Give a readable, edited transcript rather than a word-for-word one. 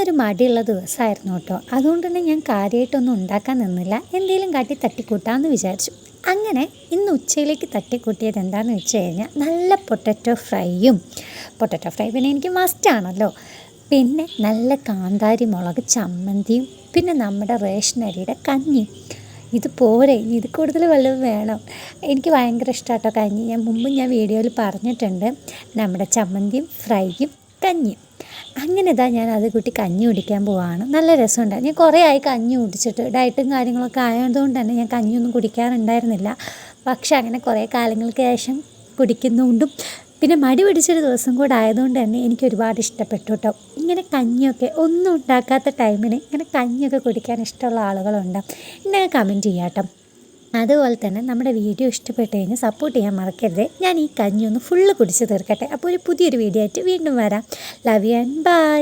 ഇന്നൊരു മടിയുള്ള ദിവസമായിരുന്നു കേട്ടോ. അതുകൊണ്ട് തന്നെ ഞാൻ കാര്യമായിട്ടൊന്നും ഉണ്ടാക്കാൻ നിന്നില്ല. എന്തെങ്കിലും കാട്ടി തട്ടിക്കൂട്ടാമെന്ന് വിചാരിച്ചു. അങ്ങനെ ഇന്ന് ഉച്ചയിലേക്ക് തട്ടിക്കൂട്ടിയത് എന്താണെന്ന് വെച്ച് കഴിഞ്ഞാൽ നല്ല പൊട്ടറ്റോ ഫ്രൈ പിന്നെ എനിക്ക് മസ്റ്റാണല്ലോ. പിന്നെ നല്ല കാന്താരി മുളക് ചമ്മന്തിയും പിന്നെ നമ്മുടെ റേഷനരിയുടെ കഞ്ഞിയും. ഇത് പോരെ, ഇത് കൂടുതൽ വല്ലതും വേണം. എനിക്ക് ഭയങ്കര ഇഷ്ടമാട്ടോ കഞ്ഞി. ഞാൻ വീഡിയോയിൽ പറഞ്ഞിട്ടുണ്ട്, നമ്മുടെ ചമ്മന്തിയും ഫ്രൈയും കഞ്ഞിയും. അങ്ങനെ ഞാൻ അത് കൂട്ടി കഞ്ഞി കുടിക്കാൻ പോവാണ്. നല്ല രസമുണ്ട്. ഞാൻ കുറേ ആയി കഞ്ഞി കുടിച്ചിട്ട്, ഡയറ്റും കാര്യങ്ങളൊക്കെ ആയതുകൊണ്ട് തന്നെ ഞാൻ കഞ്ഞിയൊന്നും കുടിക്കാറുണ്ടായിരുന്നില്ല. പക്ഷെ അങ്ങനെ കുറേ കാലങ്ങൾക്ക് ശേഷം കുടിക്കുന്നതുകൊണ്ടും പിന്നെ മടി പിടിച്ചൊരു ദിവസം കൂടെ ആയതുകൊണ്ട് തന്നെ എനിക്ക് ഒരുപാട് ഇഷ്ടപ്പെട്ടു കേട്ടോ. ഇങ്ങനെ കഞ്ഞിയൊക്കെ ഒന്നും ഉണ്ടാക്കാത്ത ടൈമിന് ഇങ്ങനെ കഞ്ഞിയൊക്കെ കുടിക്കാൻ ഇഷ്ടമുള്ള ആളുകളുണ്ട്, എന്നെ കമൻറ്റ് ചെയ്യാം കേട്ടോ. അതുപോലെ തന്നെ നമ്മുടെ വീഡിയോ ഇഷ്ടപ്പെട്ട് കഴിഞ്ഞാൽ സപ്പോർട്ട് ചെയ്യാൻ മറക്കരുത്. ഞാൻ ഈ കഞ്ഞി ഒന്ന് ഫുള്ള് കുടിച്ച് തീർക്കട്ടെ. അപ്പോൾ ഒരു പുതിയൊരു വീഡിയോ ആയിട്ട് വീണ്ടും വരാം. Love you and by.